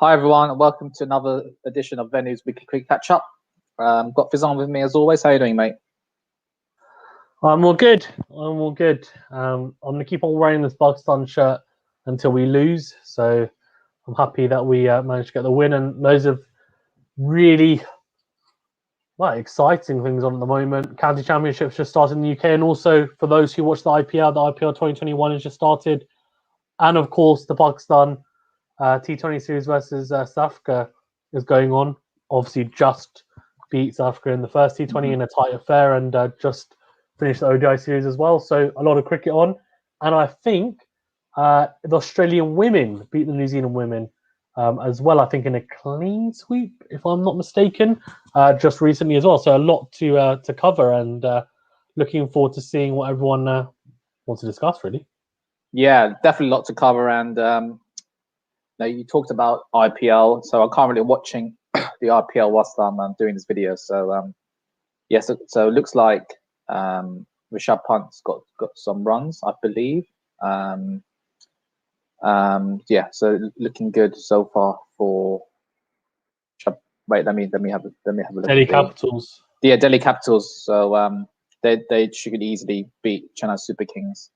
Hi everyone, and welcome to another edition of Venu's Weekly Quick Catch Up. Got Fizan with me as always. How you doing, mate? I'm all good. I'm gonna keep on wearing this Pakistan shirt until we lose. So I'm happy that we managed to get the win, and loads of really exciting things on at the moment. County Championships just started in the UK, and also for those who watch the IPL 2021 has just started, and of course the Pakistan T20 series versus South Africa is going on. Obviously, just beat South Africa in the first T20 in a tight affair, and just finished the ODI series as well. So a lot of cricket on, and I think the Australian women beat the New Zealand women as well. I think in a clean sweep, if I'm not mistaken, just recently as well. So a lot to cover, and looking forward to seeing what everyone wants to discuss. Really, yeah, definitely a lot to cover. And now you talked about IPL, so I'm currently watching the IPL whilst I'm doing this video. So so it looks like Rishabh Pant's got some runs, I believe. So looking good so far for. Wait, let me have a look. Delhi Capitals. Yeah, Delhi Capitals. So they should easily beat Chennai Super Kings.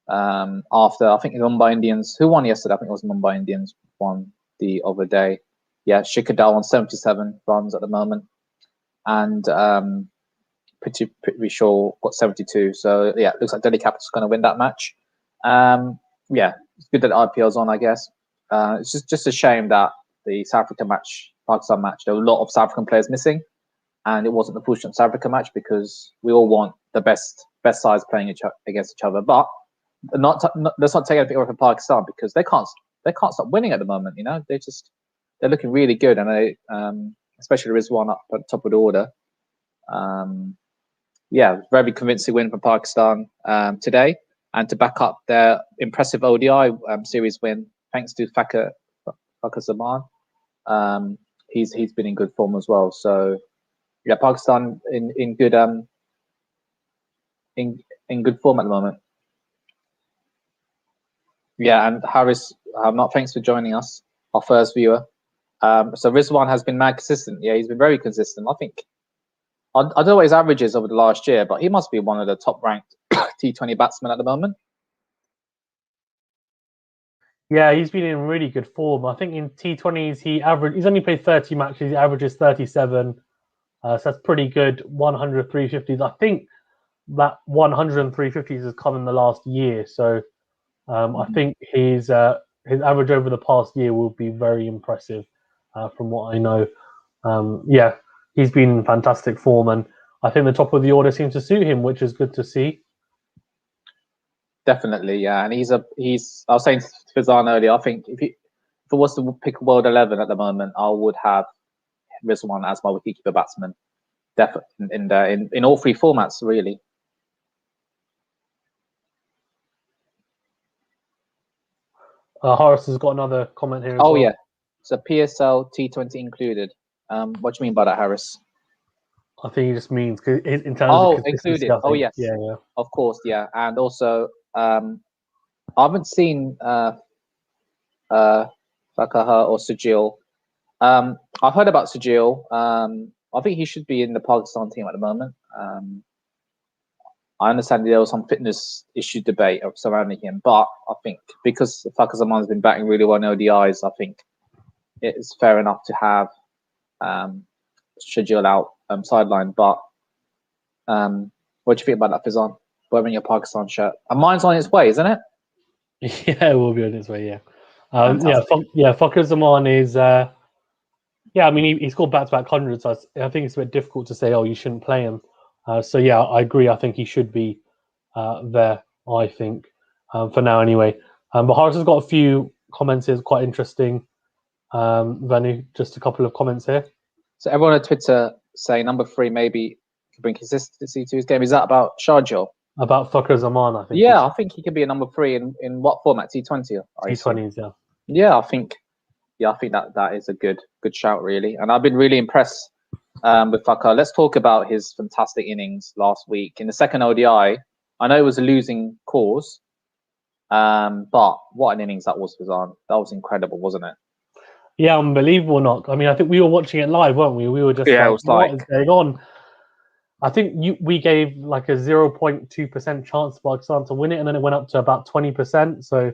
After I think the Mumbai Indians, who won yesterday? I think it was Mumbai Indians won the other day. Yeah, Shikhar Dhawan on 77 runs at the moment, and pretty sure got 72. So yeah, it looks like Delhi Capitals going to win that match. Yeah, it's good that the IPL's on, I guess. It's just a shame that the South Africa match, Pakistan match, there were a lot of South African players missing, and it wasn't the fortunate South Africa match because we all want the best sides playing against each other. But let's not take anything away from Pakistan because they can't stop winning at the moment. You know, they're looking really good, and they especially Rizwan up at the top of the order. Yeah, very convincing win for Pakistan today, and to back up their impressive ODI series win, thanks to Fakhar Zaman. He's been in good form as well. So yeah, Pakistan in good in good form at the moment. Yeah, and Harris, thanks for joining us, our first viewer. So Rizwan has been mad consistent. Yeah, he's been very consistent. I think I don't know what his average is over the last year, but he must be one of the top ranked T20 batsmen at the moment. Yeah, he's been in really good form. I think in T20s he's only played 30 matches. He averages 37. So that's pretty good. 100 350s. I think that 100 350s has come in the last year. So I think his average over the past year will be very impressive, from what I know. Yeah, he's been in fantastic form, and I think the top of the order seems to suit him, which is good to see. Definitely, yeah, and he's. I was saying to Fizan earlier. I think if it was to pick World 11 at the moment, I would have Rizwan as my wicketkeeper batsman. Definitely in all three formats, really. Horace has got another comment here as well. yeah, so PSL T20 included. What do you mean by that, Harris? I think he just means in terms of included. Yes, yeah, of course, yeah, and also I haven't seen Fakaha or Sajil. I've heard about Sajil. I think he should be in the Pakistan team at the moment. I understand there was some fitness issue debate surrounding him, but I think because Fakhar Zaman has been batting really well in ODIs, I think it's fair enough to have Sajil out sideline. But what do you think about that, Fizan? Wearing your Pakistan shirt, and mine's on its way, isn't it? Yeah, it will be on its way. Yeah, Fakhar Zaman is. Yeah, I mean he scored back-to-back hundreds. So I think it's a bit difficult to say, oh, you shouldn't play him. So yeah, I agree. I think he should be there. I think for now anyway. But Horace has got a few comments here, quite interesting. Venu, just a couple of comments here. So everyone on Twitter saying number 3 maybe could bring consistency to his game. Is that about Sharjah? About Fakhar Zaman, I think. Yeah, I think he could be a number 3 in what format? T20? T20s, yeah. Yeah, I think that is a good shout, really. And I've been really impressed with Fakhar. Let's talk about his fantastic innings last week in the second ODI. I know it was a losing cause, but what an innings that was, Fizan. That was incredible, wasn't it? Yeah, unbelievable knock. I mean, I think we were watching it live, weren't we? We were just Yeah, it like, was what like is going on? I think we gave like a 0.2% chance for Pakistan to win it, and then it went up to about 20%. So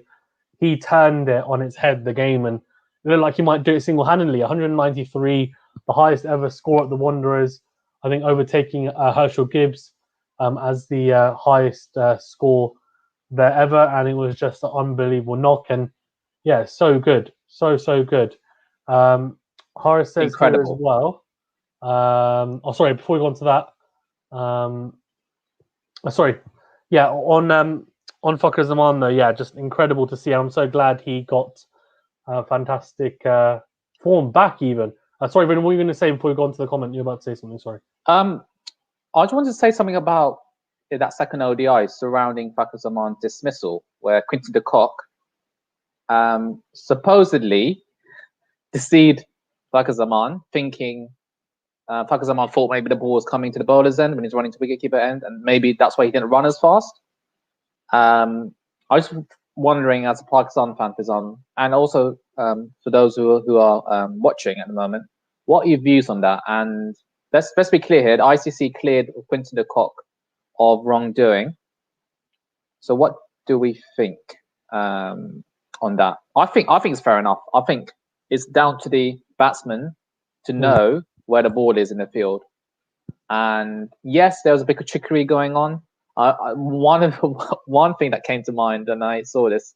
he turned it on its head, the game, and it looked like he might do it single-handedly. 193, the highest ever score at the Wanderers. I think overtaking Herschel Gibbs as the highest score there ever, and it was just an unbelievable knock. And yeah, so good, so good. Horace says here as incredible. well. Sorry, before we go on to that, sorry, yeah, on Fakhr Zaman though, yeah, just incredible to see. I'm so glad he got fantastic form back. Even sorry, Venu, what were you going to say before we go on to the comment? You're about to say something. Sorry. I just wanted to say something about that second ODI surrounding Fakhr Zaman's dismissal, where Quinton de Kock supposedly deceived Fakhr Zaman, thinking Fakhr Zaman thought maybe the ball was coming to the bowler's end when he's running to wicketkeeper end, and maybe that's why he didn't run as fast. I was wondering, as a Pakistan fan, Fizan, and also for those who are watching at the moment, what are your views on that? And let's be clear here: the ICC cleared Quinton de Kock of wrongdoing. So what do we think on that? I think it's fair enough. I think it's down to the batsman to know where the ball is in the field. And yes, there was a bit of trickery going on. One thing that came to mind, and I saw this,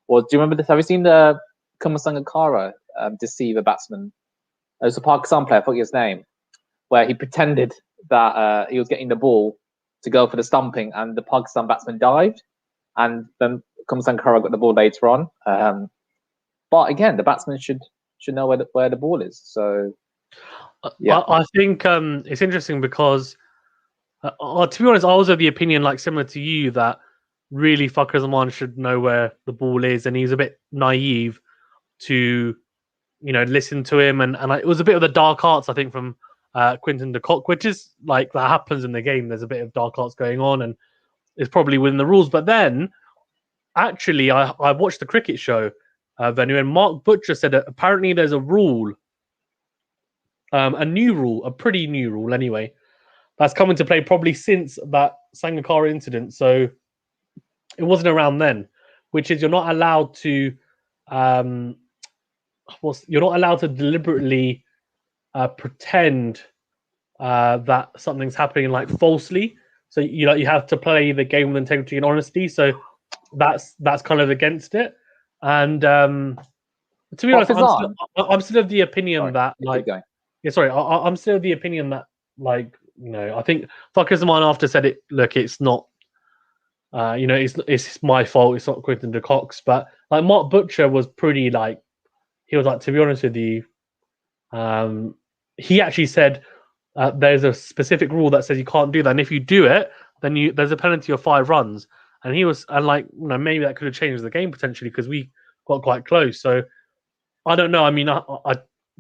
was, do you remember this? Have you seen the Kumar Sangakkara deceive a batsman? It was a Pakistan player, I forget his name, where he pretended that he was getting the ball to go for the stumping, and the Pakistan batsman dived, and then Kumar Sangakkara got the ball later on. But again, the batsman should know where the ball is. So yeah, I think it's interesting because, to be honest, I was of the opinion, like similar to you, that really Fakhr Zaman should know where the ball is, and he's a bit naive to, listen to him, and it was a bit of the dark arts, I think, from Quinton de Kock, which is like that happens in the game. There's a bit of dark arts going on, and it's probably within the rules. But then, actually, I watched the cricket show, Venu, and Mark Butcher said that apparently there's a rule, a new rule, a pretty new rule anyway, that's come into play probably since that Sangakkara incident. So it wasn't around then, which is you're not allowed to deliberately pretend that something's happening like falsely. So you have to play the game with integrity and honesty. So that's kind of against it. And to be honest, I'm still of the opinion that like, yeah, sorry, I'm still of the opinion that like, I think Fakhr Zaman after said it. Look, it's not. It's my fault. It's not Quinton de Kock's. But like Mark Butcher was pretty like, he was like, to be honest with you, he actually said there's a specific rule that says you can't do that, and if you do it, then there's a penalty of 5 runs. And he was, and like, maybe that could have changed the game potentially because we got quite close. So I don't know. I mean, I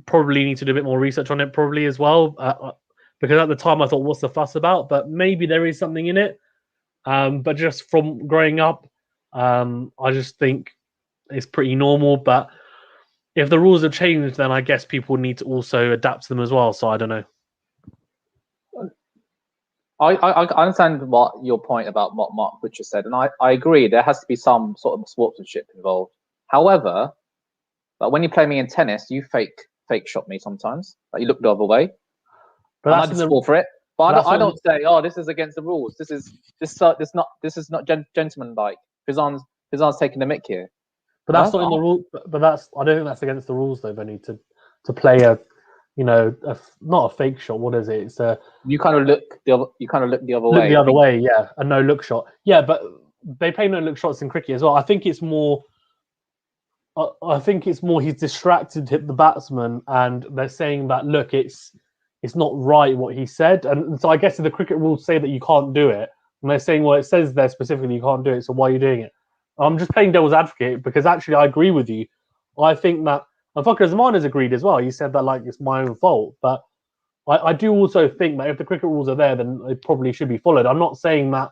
probably need to do a bit more research on it, probably as well, because at the time I thought, what's the fuss about? But maybe there is something in it. But just from growing up, I just think it's pretty normal. But if the rules have changed, then I guess people need to also adapt to them as well. So I don't know. I understand what your point about what Mark Butcher said, and I agree. There has to be some sort of sportsmanship involved. However, like when you play me in tennis, you fake shot me sometimes. Like you look the other way, but I just fall for it. But I don't say, "Oh, this is against the rules. This is not gentlemanlike." Fizan's taking the mick here. But that's not in the rule. But I don't think that's against the rules though, Benny, to play a not a fake shot. What is it? It's you kind of look the other way. The other way, yeah, a no look shot. Yeah, but they play no look shots in cricket as well. I think it's more he's distracted, hit the batsman, and they're saying that look, it's not right what he said, and so I guess the cricket rules say that you can't do it, and they're saying, well, it says there specifically you can't do it, so why are you doing it? I'm just playing devil's advocate because actually I agree with you. I think that, and Fakhr Zaman has agreed as well. He said that like it's my own fault, but I do also think that if the cricket rules are there, then they probably should be followed. I'm not saying that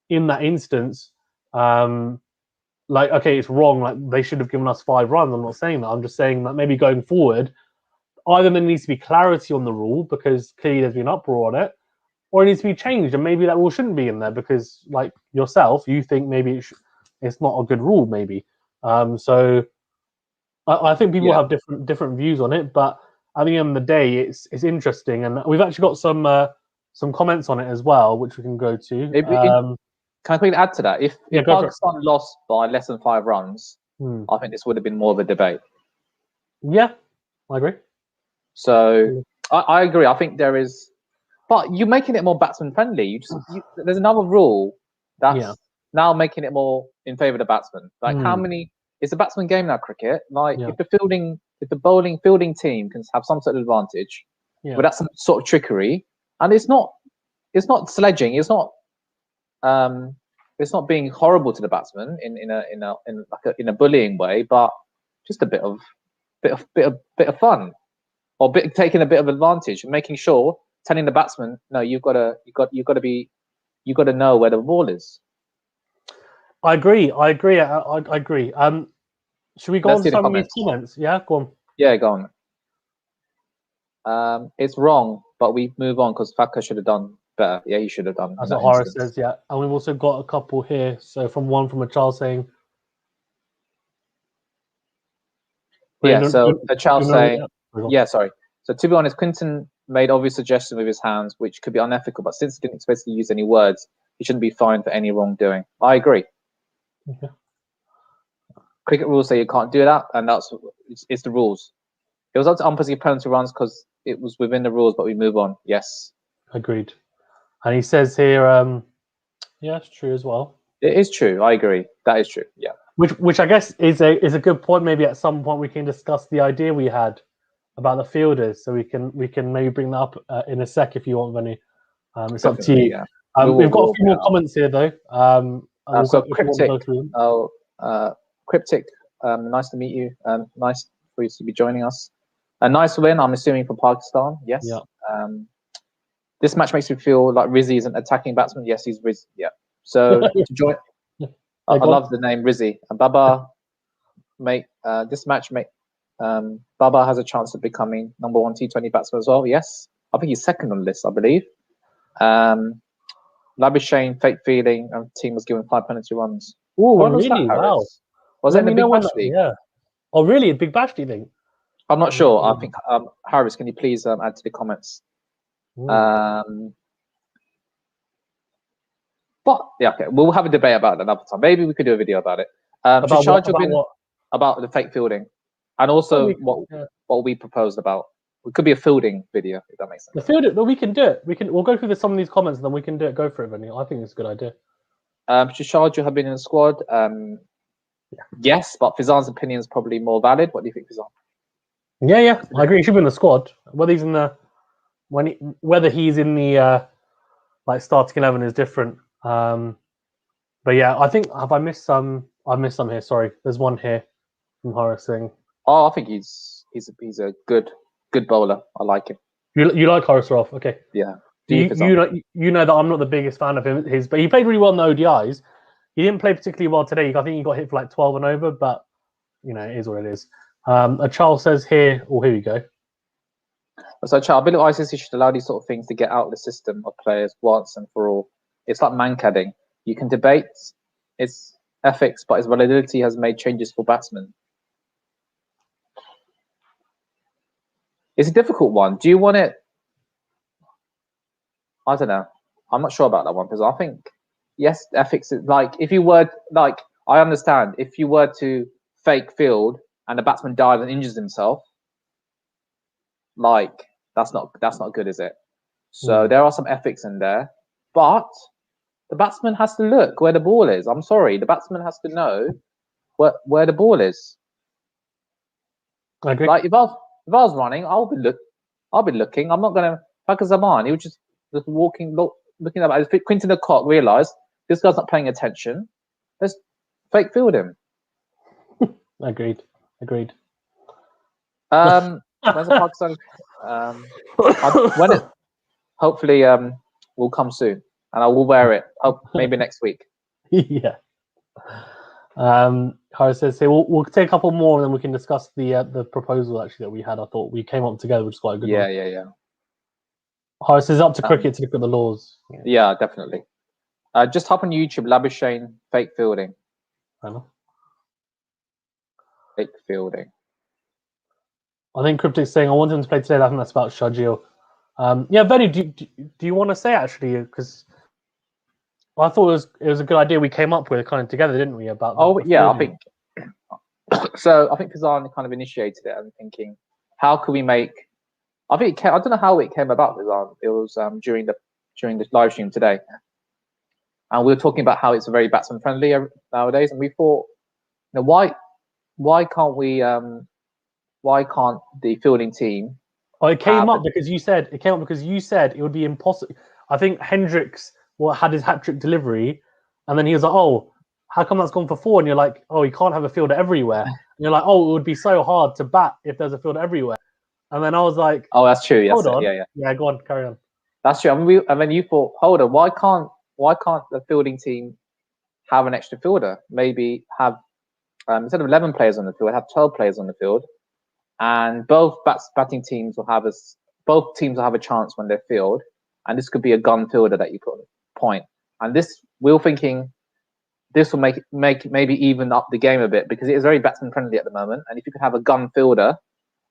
in that instance, like like, okay, it's wrong. Like, they should have given us 5 runs. I'm not saying that. I'm just saying that maybe going forward, either there needs to be clarity on the rule because clearly there's been uproar on it, or it needs to be changed, and maybe that rule shouldn't be in there because, like yourself, you think maybe it's not a good rule, maybe. So I think people have different views on it, but at the end of the day, it's interesting, and we've actually got some comments on it as well, which we can go to. Can I quickly add to that? If Pakistan lost by less than 5 runs, I think this would have been more of a debate. Yeah, I agree. So I agree. I think there is, but you're making it more batsman friendly. There's another rule that's now making it more in favour of the batsman. Like how many? It's a batsman game now, cricket. Like if the bowling fielding team can have some sort of advantage, without some sort of trickery, and it's not sledging. It's not being horrible to the batsman in a bullying way, but just a bit of fun, or taking a bit of advantage and making sure, telling the batsman, no, you've got to know where the ball is. I agree. Should we go on to some of these comments? Yeah, go on. Yeah, go on. It's wrong, but we move on because Thakur should have done better. Yeah, he should have done. That's what Horace says. Yeah, and we've also got a couple here. So from a child saying, so a child saying, sorry. So to be honest, Quinton made obvious suggestions with his hands, which could be unethical. But since he didn't explicitly use any words, he shouldn't be fined for any wrongdoing. I agree. Okay. Cricket rules say you can't do that, and it's the rules. It was up to umpires to give penalty runs because it was within the rules, but we move on. Yes. Agreed. And he says here, yeah, it's true as well. It is true. I agree. That is true. Yeah. Which I guess is a good point. Maybe at some point we can discuss the idea we had about the fielders. So we can maybe bring that up in a sec if you want, Venu. It's up to you. Yeah. We've got a few more comments here though. Cryptic. Nice to meet you. Nice for you to be joining us. A nice win, I'm assuming, for Pakistan. Yes. Yeah. This match makes me feel like Rizzi is an attacking batsman. Yes, he's Rizzi. Yeah. So to join, I love the name Rizzi. And Babar, this match Babar has a chance of becoming number 1 T20 batsman as well. Yes, I think he's second on the list, I believe. Labuschagne, fake feeling, and team was given 5 penalty runs. Oh, really? Wow. Was it in the Big Bash League? Yeah. Oh, really? A Big Bash, do you think? I'm not sure. I think Harris, can you please add to the comments? But yeah, okay, we'll have a debate about it another time. Maybe we could do a video about it. About the fake fielding, and also what we proposed about. It could be a fielding video, if that makes sense. The fielding, but we can do it. We'll go through some of these comments, and then we can do it. Go for it, Venu. I think it's a good idea. Shisharju have been in the squad. Yes, but Fizan's opinion is probably more valid. What do you think, Fizan? Yeah, I agree. He should be in the squad. Whether he's in the like starting 11 is different. But yeah, I think I missed some here. Sorry, there's one here from Horace Singh. Oh, I think he's a good bowler. I like him. You like Horace Roth? Okay. Yeah. You know that I'm not the biggest fan of him. But he played really well in the ODIs. He didn't play particularly well today. I think he got hit for like 12 and over, but it is what it is. A Charles says here, here we go. So, Charles, I believe ICC should allow these sort of things to get out of the system of players once and for all. It's like mancadding. You can debate its ethics, but its validity has made changes for batsmen. It's a difficult one. Do you want it? I don't know. I'm not sure about that one because I think, yes, ethics is like, if you were, like, I understand if you were to fake field and the batsman dies and injures himself, like, that's not good, is it? So there are some ethics in there, but the batsman has to look where the ball is. I'm sorry, the batsman has to know where the ball is. I agree. Like if I was running, I'll be looking. I'm not gonna Thakur Zaman. He was just walking, looking at it. Quinton de Kock realised this guy's not paying attention. Let's fake field him. Agreed. When's the Pakistan? Hopefully will come soon, and I will wear it. Maybe next week. Yeah. Harris says, so we'll take a couple more and then we can discuss the proposal actually that we had. I thought we came up together, which is quite a good one. Yeah. Harris says, up to cricket to look at the laws. Yeah, definitely. Just hop on YouTube, Labuschagne, fake fielding. I know. Fake fielding. I think Cryptic's saying, I want him to play today. I think that's about Shajil. Yeah, Venu, do you want to say actually? Because I thought it was a good idea we came up with kind of together, didn't we? About I think so. I think Kazan kind of initiated it. I'm thinking, how could we make? I think I don't know how it came about. Kazan. It was during the live stream today, and we were talking about how it's very batsman friendly nowadays, and we thought, why can't we? Why can't the fielding team? Oh, it came up because you said it would be impossible. I think Hendricks had his hat trick delivery, and then he was like, "Oh, how come that's gone for 4?" And you're like, "Oh, you can't have a fielder everywhere." And you're like, "Oh, it would be so hard to bat if there's a fielder everywhere." And then I was like, "Oh, that's true. Hold on. Yeah. Go on, carry on." That's true. I mean, and then you thought, hold on, why can't the fielding team have an extra fielder? Maybe have instead of 11 players on the field, have 12 players on the field, and both batting teams will have a chance when they're field, and this could be a gun fielder that you put point. And we were thinking this will make maybe even up the game a bit because it is very batsman friendly at the moment. And if you could have a gun fielder,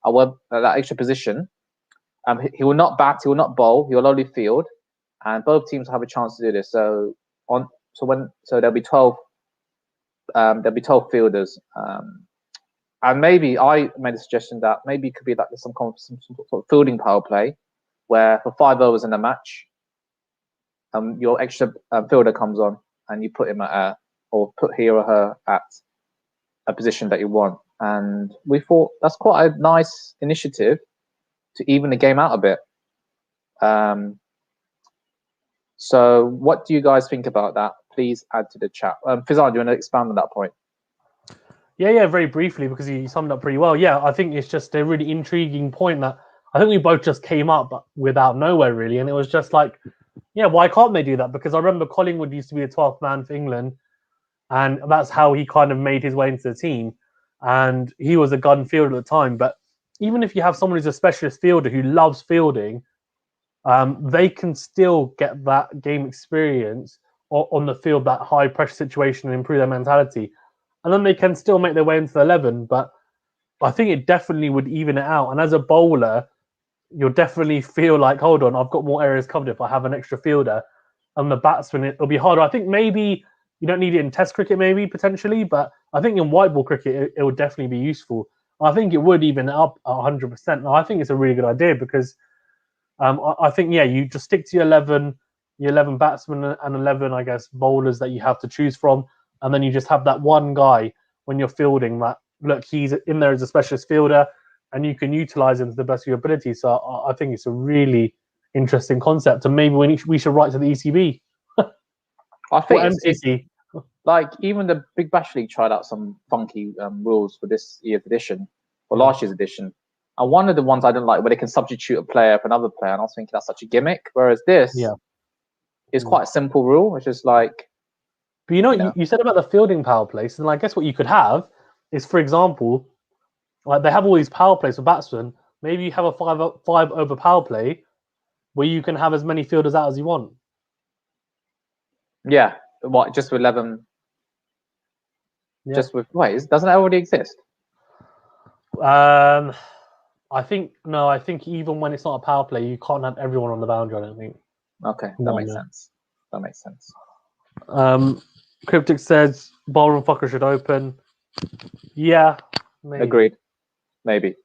that extra position, he will not bat, he will not bowl, he will only field, and both teams will have a chance to do this. So there'll be 12 fielders. And maybe I made a suggestion that maybe it could be like some sort of fielding power play where for 5 overs in a match, your extra fielder comes on and you put him or put he or her at a position that you want. And we thought that's quite a nice initiative to even the game out a bit. So what do you guys think about that? Please add to the chat. Fizan, do you want to expand on that point? Yeah, very briefly because you summed up pretty well. Yeah, I think it's just a really intriguing point that I think we both just came up without nowhere really, and it was just like, yeah, why can't they do that? Because I remember Collingwood used to be a 12th man for England, and that's how he kind of made his way into the team, and he was a gun fielder at the time. But even if you have someone who's a specialist fielder who loves fielding, they can still get that game experience on the field, that high pressure situation, and improve their mentality. And then they can still make their way into the 11. But I think it definitely would even it out. And as a bowler, you'll definitely feel like, hold on, I've got more areas covered if I have an extra fielder. And the batsman, it'll be harder. I think maybe you don't need it in Test cricket, maybe potentially, but I think in white ball cricket, it would definitely be useful. I think it would even up 100%. And I think it's a really good idea because I think, you just stick to your 11 batsmen and 11, I guess, bowlers that you have to choose from. And then you just have that one guy when you're fielding that, look, he's in there as a specialist fielder and you can utilize him to the best of your ability. So I think it's a really interesting concept. And maybe we should write to the ECB. I think MCC. Like even the Big Bash League tried out some funky rules for this year's edition, or last year's edition. And one of the ones I didn't like where they can substitute a player for another player. And I was thinking that's such a gimmick. Whereas this is quite a simple rule. It's just like, but you said about the fielding power plays, and I guess what you could have is, for example, like they have all these power plays for batsmen. Maybe you have a 5 over power play where you can have as many fielders out as you want. Yeah, what, just with 11? Yeah. Just with doesn't that already exist? I think even when it's not a power play, you can't have everyone on the boundary. I don't think. Okay, that makes sense. That makes sense. Cryptic says bowler and fucker should open. Yeah, maybe. Agreed. Maybe.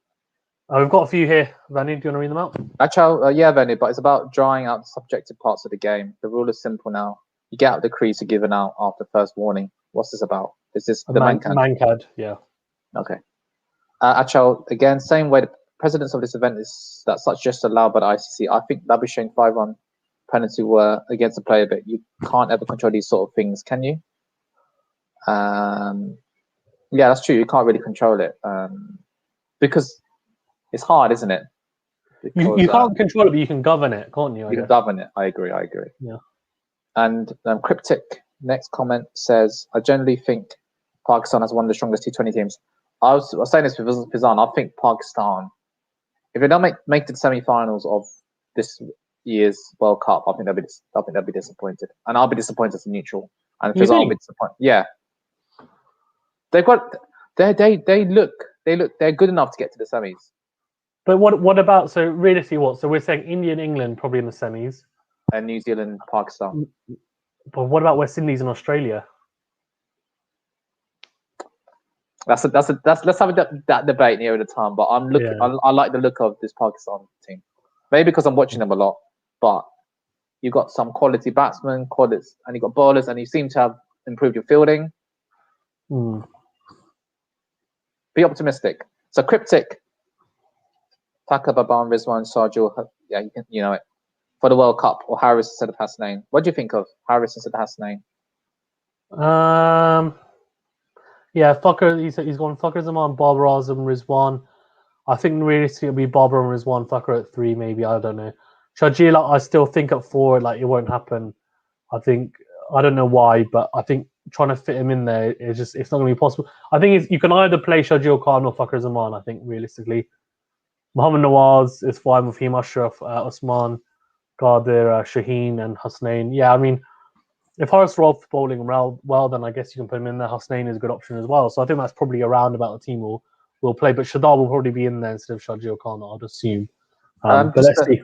We've got a few here. Venu, do you want to read them out? Actually, yeah, Venu, but it's about drawing out the subjective parts of the game. The rule is simple now. You get out the crease, you're given out after first warning. What's this about? Is this the Mankad? Yeah. Okay. Achal, again, same way the precedence of this event is that such just allowed by the ICC. I think Labuschagne 5-1 penalty were against the player, but you can't ever control these sort of things, can you? Yeah, that's true. You can't really control it because it's hard, isn't it? Because, you can't control it, but you can govern it, can't you? You can govern it. I agree. Yeah. And Cryptic next comment says, I generally think Pakistan has one of the strongest T20 teams. I was saying this with Fizan. I think Pakistan, if they don't make the semi-finals of this year's World Cup, I think they'll be disappointed, and I'll be disappointed as a neutral. And Fizan will be disappointed. Yeah, they've got they look they're good enough to get to the semis. But what about, so realistically what? So we're saying India and England probably in the semis. And New Zealand, Pakistan. But what about West Indies and Australia? Let's have that debate near the time. But I'm looking. Yeah. I like the look of this Pakistan team. Maybe because I'm watching them a lot. But you've got some quality batsmen, and you've got bowlers, and you seem to have improved your fielding. Be optimistic. So cryptic. Taka, Babar, and Rizwan, Sarju. Yeah, you know it. For the World Cup, or Harris instead of Hasnain. What do you think of Harris instead of Hasnain? Yeah, Fakhr. He's gone Fakhr Zaman, Babar Azam, Rizwan. I think realistically it'll be Babar and Rizwan. Fakhr at 3, maybe. I don't know. Sharjeel, I still think at 4, like it won't happen. I don't know why, but I think trying to fit him in there it's not going to be possible. I think you can either play Sharjeel Khan or Fakhr Zaman. I think realistically, Mohammad Nawaz is fine with him. Ashraf, Osman, Qadir, Shaheen, and Hasnain. Yeah, I mean, if Horace Rolf's bowling well, then I guess you can put him in there. Hasnain is a good option as well. So I think that's probably around about the team will play. But Shadar will probably be in there instead of Sharjeel Khan, I'd assume. But let's see.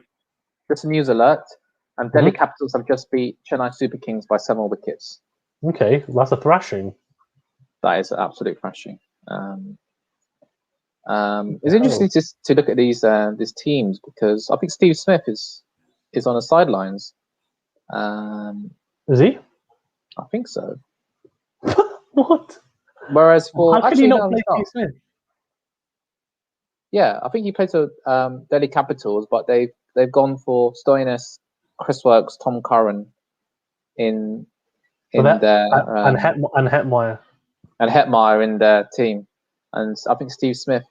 Just a news alert. And Delhi Capitals have just beat Chennai Super Kings by 7 wickets. Okay, that's a thrashing. That is an absolute thrashing. It's interesting to look at these teams because I think Steve Smith is on the sidelines. Is he? I think so. What? Whereas for how can he not play Steve Smith? Yeah, I think he plays for Delhi Capitals, but they've gone for Stoinis, Chris Works, Tom Curran in their and Hetmeyer in their team, and I think Steve Smith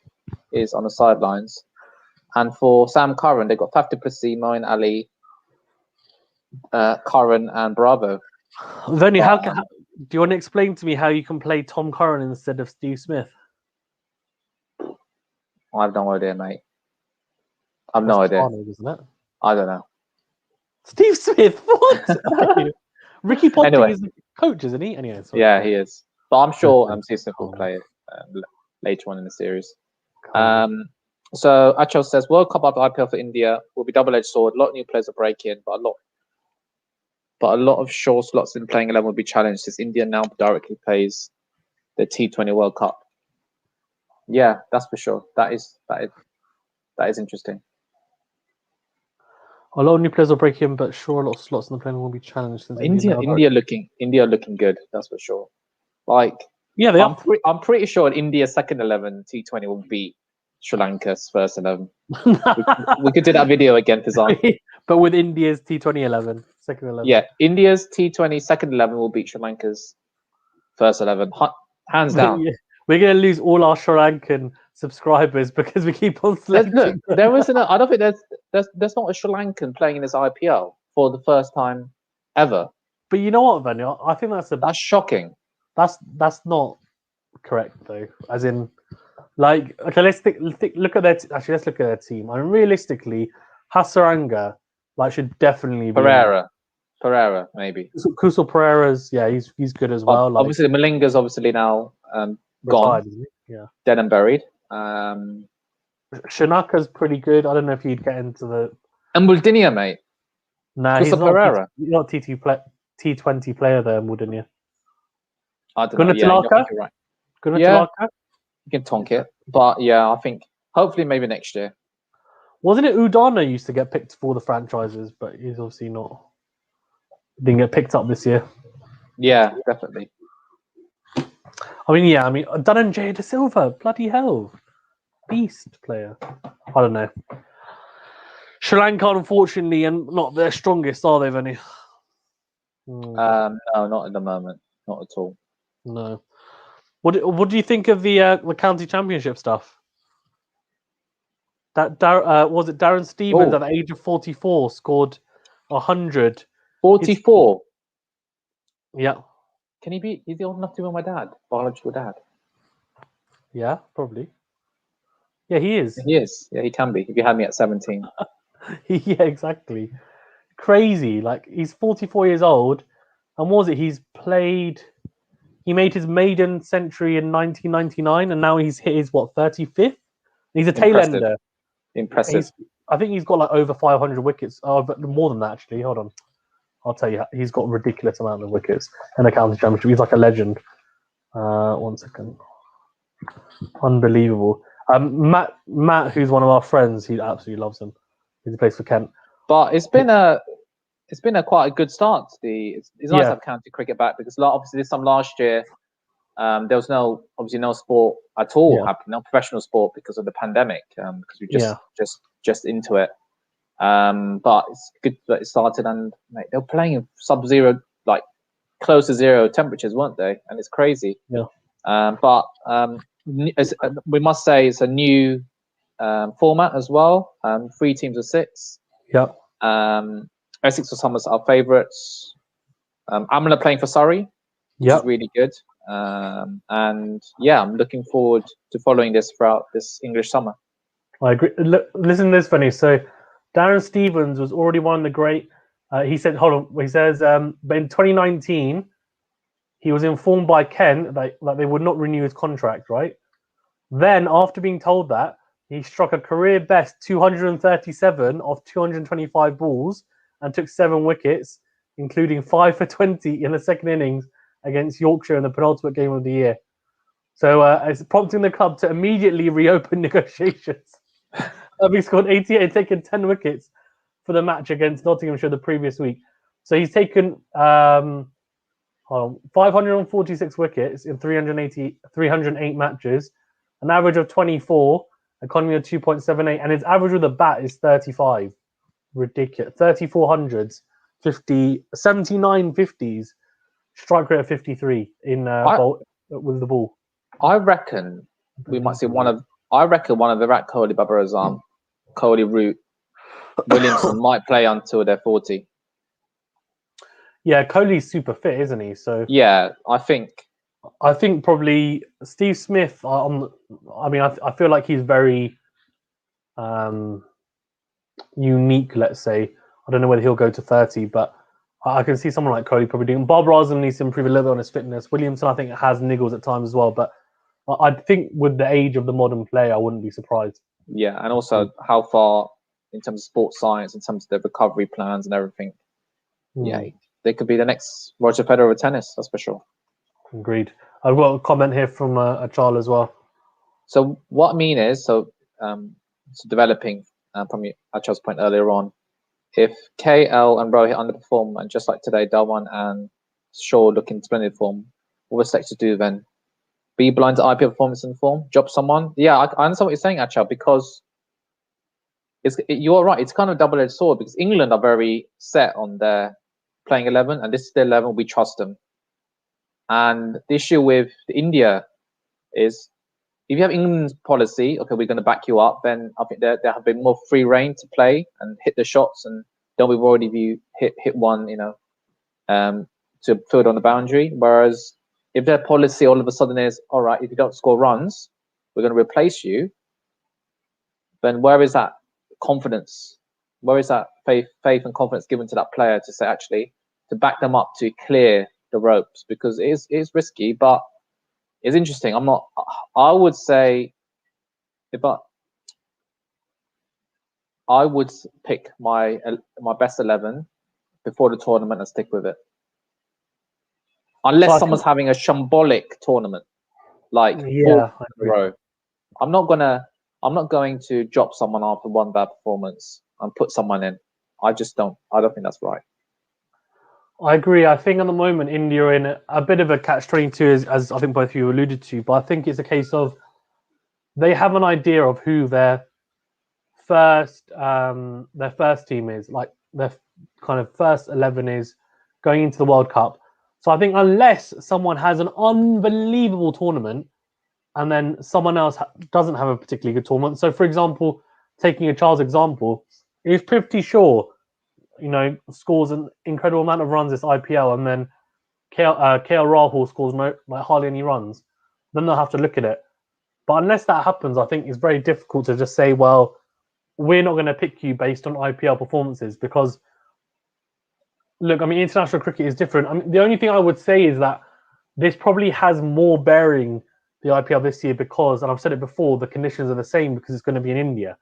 is on the sidelines. And for Sam Curran, they've got Faf du Plessis, Moeen Ali, Curran, and Bravo. Venu, do you want to explain to me how you can play Tom Curran instead of Steve Smith? I have no idea, mate. I've no idea. Isn't it? I don't know. Steve Smith, what? Ricky Ponting is the coach, isn't he? Anyway, sorry. Yeah, he is. But I'm sure Steve Smith will play it later on in the series. So Achal says World Cup after IPL for India will be double-edged sword. A lot of new players will break in, but a lot of sure slots in playing 11 will be challenged as India now directly plays the T20 World Cup. Yeah, that's for sure. That is interesting. A lot of new players will break in, but sure, a lot of slots in the playing will be challenged. Since India looking good. That's for sure. Like, yeah, I'm pretty sure India's second 11 T20 will beat Sri Lanka's first 11. we could do that video again, Fizan. But with India's T20 11, second 11. Yeah, India's T20 second 11 will beat Sri Lanka's first 11, hands down. We're going to lose all our Sri Lankan subscribers because we keep on selecting. Look, there isn't. I don't think there's not a Sri Lankan playing in this IPL for the first time ever. But you know what, Venu? I think that's shocking. That's not correct though. As in, like, okay, let's look at their. Actually, let's look at their team. I mean, realistically, Hasaranga should definitely be Pereira, maybe. Kusal Pereira's, yeah, he's good as well. Obviously, Malinga's now gone, yeah, dead and buried. Shanaka's pretty good. I don't know if he'd get into the. And Muldinia, mate. Nah, he's not T20 player there, Muldinia. I don't know. Yeah, you're right. Yeah, you can tonk it, but yeah, I think hopefully maybe next year. Wasn't it Udana used to get picked for the franchises, but he's obviously didn't get picked up this year. Yeah, definitely. I mean, Dhananjay De Silva, bloody hell, beast player. I don't know. Sri Lanka, unfortunately, and not their strongest, are they, Venu? No, not at the moment, not at all. No. What do you think of the county championship stuff? That was it Darren Stevens at the age of 44 scored 100. 44. Yeah. Can he be? Is he old enough to be my dad, biological dad? Yeah, probably. Yeah, he is. He is. Yeah, he can be. If you had me at 17. Yeah, exactly. Crazy. Like, he's 44 years old, and what was it? He made his maiden century in 1999, and now he's hit his 35th. He's a tail Impressive. ender. Impressive. I think he's got like over 500 wickets. Oh, but more than that actually. Hold on, I'll tell you. He's got a ridiculous amount of wickets in the county championship. He's like a legend. 1 second. Unbelievable. Matt, who's one of our friends, he absolutely loves him. He plays for Kent. But it's been a quite a good start. It's nice to have county cricket back because obviously this time last year there was no sport at all happening, no professional sport because of the pandemic, because we just into it. But it's good that it started, and mate, they were playing in sub-zero, like close to zero temperatures, weren't they? And it's crazy. Yeah. But we must say it's a new format as well. 3 teams of 6. Yeah. Essex for some of our favourites. Amla playing for Surrey, which is really good. And yeah, I'm looking forward to following this throughout this English summer. I agree. Listen to this, Venu. So Darren Stevens was already one of the great. He said, hold on. He says, but in 2019, he was informed by Kent that they would not renew his contract, right? Then, after being told that, he struck a career best 237 of 225 balls and took 7 wickets, including 5 for 20 in the second innings against Yorkshire in the penultimate game of the year. So it's prompting the club to immediately reopen negotiations. Having scored 88 and taken 10 wickets for the match against Nottinghamshire the previous week. So he's taken 546 wickets in 308 matches, an average of 24, economy of 2.78, and his average with a bat is 35. Ridiculous. 3400s, 79 50s, strike rate of 53 in with the ball. I reckon we might see one of the Virat Kohli, Babar Azam, Kohli, Root, Williamson might play until they're 40. Yeah, Kohli's super fit, isn't he? So yeah, I think probably Steve Smith. I feel like he's very unique. Let's say I don't know whether he'll go to 30, but I can see someone like Kohli probably doing. Bob Razum needs to improve a little bit on his fitness. Williamson, I think, has niggles at times as well, but I think with the age of the modern player, I wouldn't be surprised. Yeah, and also how far in terms of sports science, in terms of the recovery plans and everything. Yeah, they could be the next Roger Federer of tennis, that's for sure. Agreed. I've got a comment here from a child as well. So what I mean is, developing from Achal's point earlier on, if KL and Rohit underperform, and just like today, Dhawan and Shaw look in splendid form, what will selectors do then? Be blind to IPL performance and form? Drop someone? Yeah, I understand what you're saying, Achal, because you're right. It's kind of a double-edged sword because England are very set on their playing 11, and this is their 11. We trust them. And the issue with India is if you have England's policy, okay, we're going to back you up, then I think they have been more free reign to play and hit the shots, and don't we've already hit one, to field on the boundary. Whereas if their policy all of a sudden is, all right, if you don't score runs, we're going to replace you, then where is that confidence? Where is that faith and confidence given to that player to say, actually, to back them up to clear the ropes? Because it is risky, but it's interesting. I would say I would pick my best 11 before the tournament and stick with it. Unless someone's having a shambolic tournament, like row. I'm not going to drop someone after one bad performance and put someone in. I don't think that's right. I agree. I think at the moment India are in a bit of a catch-22, as I think both of you alluded to. But I think it's a case of they have an idea of who their first team is, like their kind of first 11 is going into the World Cup. So I think unless someone has an unbelievable tournament and then someone else doesn't have a particularly good tournament. So, for example, taking a Charles example, if Prithvi Shaw, scores an incredible amount of runs this IPL and then KL Rahul scores hardly any runs, then they'll have to look at it. But unless that happens, I think it's very difficult to just say, well, we're not going to pick you based on IPL performances because, look, I mean, international cricket is different. I mean, the only thing I would say is that this probably has more bearing, the IPL this year, because, and I've said it before, the conditions are the same because it's going to be in India.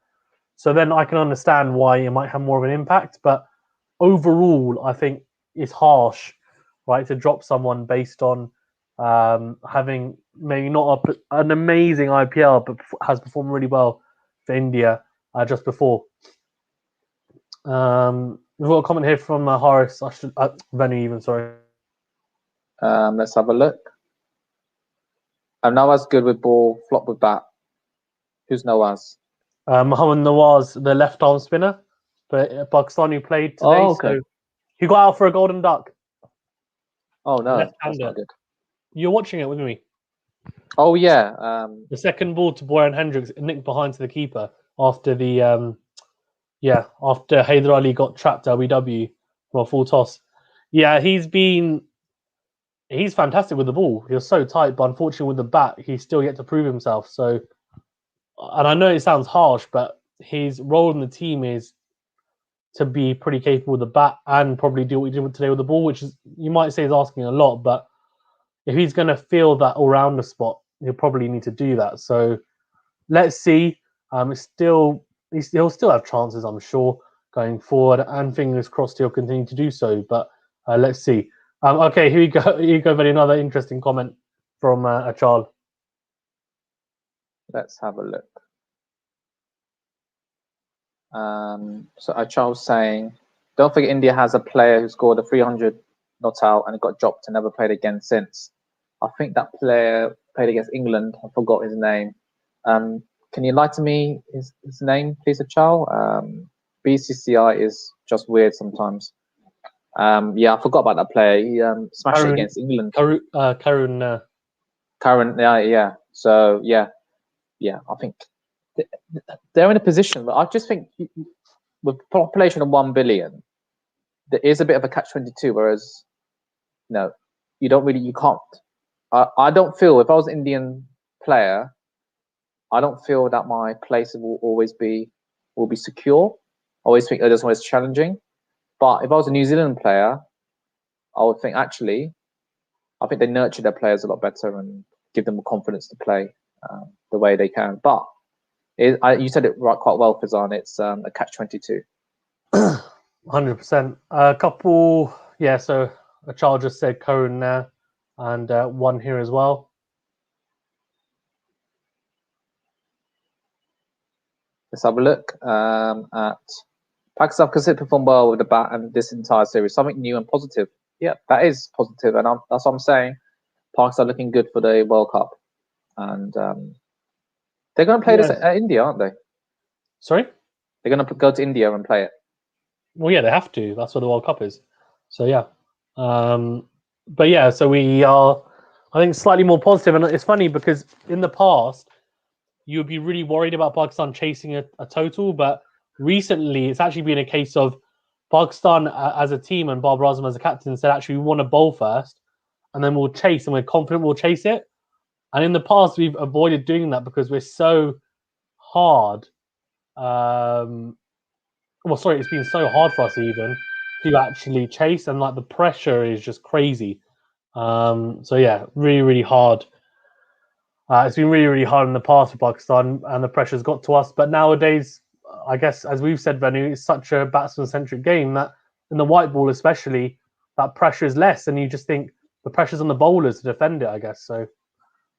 So then I can understand why it might have more of an impact. But overall, I think it's harsh, right, to drop someone based on having maybe not an amazing IPL, but has performed really well for India just before. We've got a comment here from Horace. Venu, even, sorry. Let's have a look. Nawaz good with ball, flop with bat. Who's Nawaz? Mohammad Nawaz, the left arm spinner for Pakistan who played today. Oh, okay. So he got out for a golden duck. Oh no, that's Left-hander. not good. You're watching it with me. Oh yeah. The second ball to Boyan Hendricks nicked behind to the keeper after the after Haider Ali got trapped LBW from a full toss. Yeah, he's fantastic with the ball. He was so tight, but unfortunately with the bat, he's still yet to prove himself. So, and I know it sounds harsh, but his role in the team is to be pretty capable with the bat and probably do what he did today with the ball, which is, you might say, is asking a lot, but if he's going to fill that all-rounder spot, he'll probably need to do that. So let's see. He'll still have chances, I'm sure, going forward, and fingers crossed he'll continue to do so. But let's see. Okay, here you go. Here you go. Very another interesting comment from Achal. Let's have a look. So Achal saying, don't forget India has a player who scored a 300 not out and got dropped and never played again since. I think that player played against England. I forgot his name. Can you enlighten me his name, please, Achal? BCCI is just weird sometimes. Yeah, I forgot about that player. He smashed it against England. Karun. Yeah. So yeah, I think they're in a position. But I just think with a population of 1 billion, there is a bit of a catch-22. Whereas, you can't. I don't feel, if I was an Indian player, I don't feel that my place will be secure. I always think that's always challenging. But if I was a New Zealand player, I would think I think they nurture their players a lot better and give them more confidence to play the way they can. But you said it quite well, Fazan. It's a catch-22. 100%. A couple, yeah. So a child just said Karun there, and one here as well. Let's have a look at Pakistan considered perform well with the bat and this entire series. Something new and positive. Yeah, that is positive, and that's what I'm saying. Pakistan looking good for the World Cup, and they're going to play this at India, aren't they? Sorry? They're going to go to India and play it. Well, yeah, they have to. That's where the World Cup is. So yeah, but yeah, so we are, I think, slightly more positive, and it's funny because in the past you would be really worried about Pakistan chasing a total, but recently it's actually been a case of Pakistan as a team and Babar Azam as a captain said, actually, we want to bowl first and then we'll chase, and we're confident we'll chase it. And in the past, we've avoided doing that because we're so hard. It's been so hard for us even to actually chase, and like the pressure is just crazy. So yeah, really, really hard. It's been really, really hard in the past for Pakistan, and the pressure's got to us. But nowadays, I guess, as we've said, Venu, it's such a batsman-centric game that in the white ball especially, that pressure is less, and you just think the pressure's on the bowlers to defend it, I guess. So,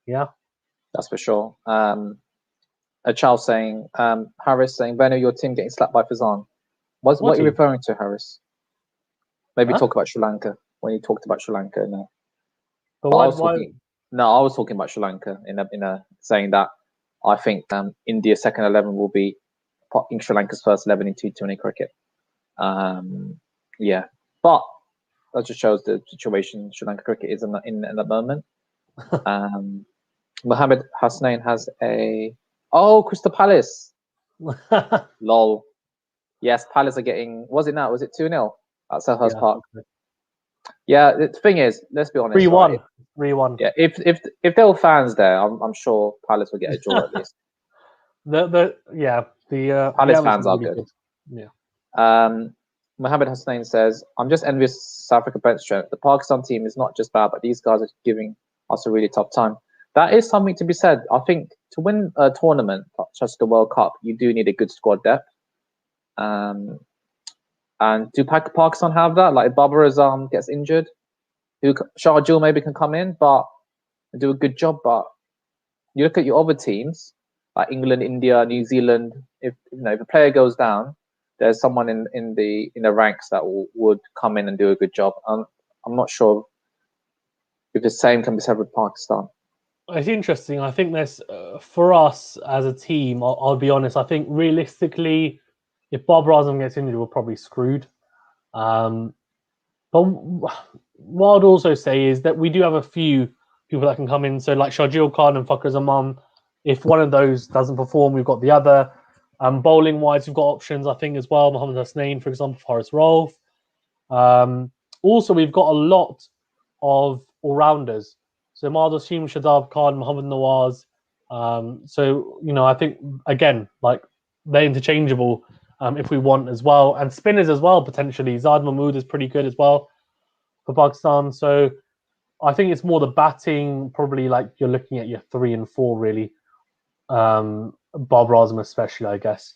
yeah. That's for sure. A child saying, Harris saying, Venu, your team getting slapped by Fazan. What are you referring to, Harris? Maybe talk about Sri Lanka, when you talked about Sri Lanka. No. But why? No, I was talking about Sri Lanka in a saying that I think India's second 11 will be Sri Lanka's first 11 in T20 cricket. Yeah, but that just shows the situation Sri Lanka cricket is in the moment. Mohammed Hasnain has Crystal Palace. Lol. Yes, Palace are getting. Was it 2-0 at Selhurst Park? Yeah, the thing is, let's be honest, 3-1. right? 3-1. Yeah, if there were fans there, I'm sure Palace would get a draw at least. The Palace atmosphere fans is are really good. Yeah. Mohammed Hussain says, I'm just envious South Africa bench strength. The Pakistan team is not just bad, but these guys are giving us a really tough time. That is something to be said. I think to win a tournament such as the World Cup, you do need a good squad depth. And do Pakistan have that? Like if Babar Azam gets injured, Sharjul maybe can come in, but do a good job. But you look at your other teams like England, India, New Zealand. If a player goes down, there's someone in the ranks that would come in and do a good job. I'm not sure if the same can be said with Pakistan. It's interesting. I think there's for us as a team. I'll be honest. I think realistically, if Bob Razum gets injured, we're probably screwed. But what I'd also say is that we do have a few people that can come in. So like Shajil Khan and Fakhar Zaman, if one of those doesn't perform, we've got the other. Bowling wise, we've got options, I think, as well. Mohammed Hasnain, for example, Horace Rolfe. Also, we've got a lot of all-rounders. So Mahmoud Hashim, Shadab Khan, Mohammed Nawaz. I think, again, like they're interchangeable if we want as well. And spinners as well, potentially. Zad Mahmood is pretty good as well for Pakistan. So I think it's more the batting, probably like you're looking at your 3 and 4, really. Bob Razum especially, I guess,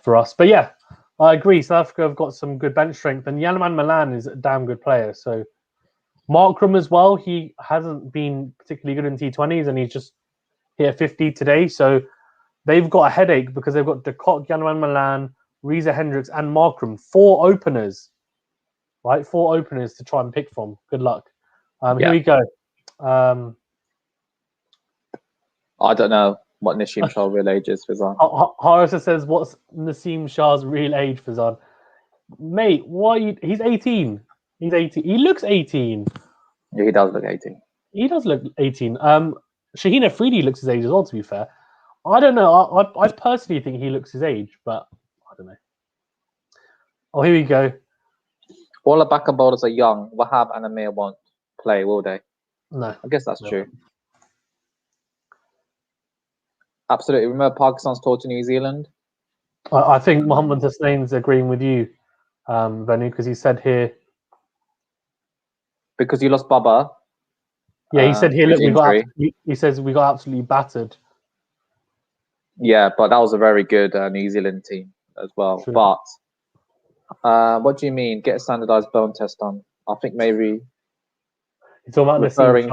for us. But yeah, I agree. South Africa have got some good bench strength. And Yanaman Milan is a damn good player. So Markram as well, he hasn't been particularly good in T20s and he's just hit 50 today. So they've got a headache because they've got De Kock, Yanaman Milan, Reza Hendricks and Markram. 4 openers, right? 4 openers to try and pick from. Good luck. Here we go. I don't know what Nissim Shah's real age is, Fazan. Harrison says, what's Nassim Shah's real age, Fazan? Mate, why? He's 18. He's 18. He looks 18. Yeah, he does look 18. He does look 18. Shaheen Afridi looks his age as well, to be fair. I don't know. I personally think he looks his age, but I don't know. Oh, here we go. All the backer bowlers are young. Wahab and Amir won't play, will they? No. I guess that's true. Absolutely. Remember Pakistan's tour to New Zealand? I think Mohammed Hasnain's agreeing with you, Venu, because he said here. Because you lost Baba. Yeah, he said here, look, he says we got absolutely battered. Yeah, but that was a very good New Zealand team as well. True. But what do you mean? Get a standardized bone test on? I think maybe. You're talking about referring.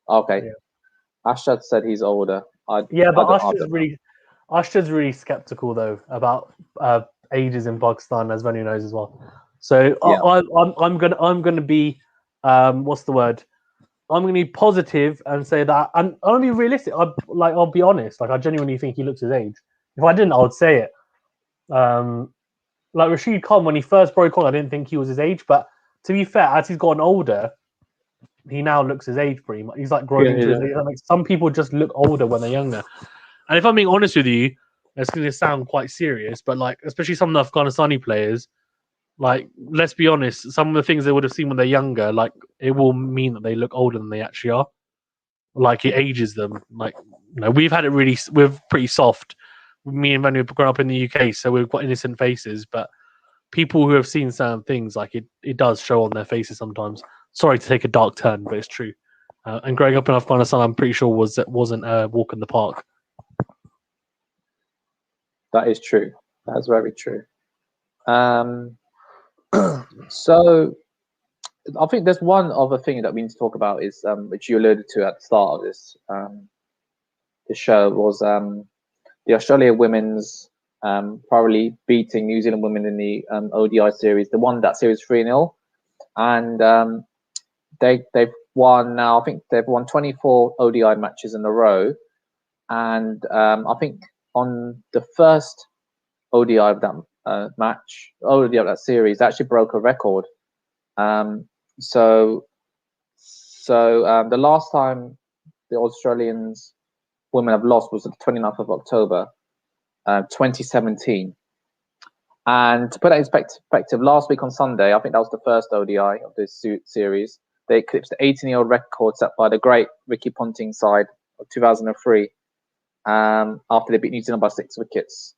Okay. Yeah. Ashad said he's older. But Ashad's really skeptical though about ages in Pakistan, as Venu knows as well. So yeah. I'm gonna be what's the word? I'm gonna be positive and say that, and I'm gonna be realistic. I'll be honest. Like I genuinely think he looks his age. If I didn't, I would say it. Like Rashid Khan, when he first broke on, I didn't think he was his age. But to be fair, as he's gotten older, he now looks his age pretty much. He's like growing into his age. Like, some people just look older when they're younger. And if I'm being honest with you, it's going to sound quite serious, but like especially some of the Afghanistani players, like let's be honest, some of the things they would have seen when they're younger, like it will mean that they look older than they actually are. Like it ages them. Like we've had it we're pretty soft. Me and Venu have grown up in the UK, so we've got innocent faces, but people who have seen certain things, like it does show on their faces sometimes. Sorry to take a dark turn, but it's true. And growing up in Afghanistan, I'm pretty sure wasn't a walk in the park. That is true. That's very true. So I think there's one other thing that we need to talk about is which you alluded to at the start of this show was the Australia women's probably beating New Zealand women in the ODI series. They won that series 3-0, and they've won now. I think they've won 24 ODI matches in a row, and I think on the first ODI of that ODI of that series, they actually broke a record. So the last time the Australians women have lost was the 29th of October, 2017. And to put that in perspective, last week on Sunday, I think that was the first ODI of this series. They eclipsed the 18-year-old record set by the great Ricky Ponting side of 2003 after they beat New Zealand by 6 wickets.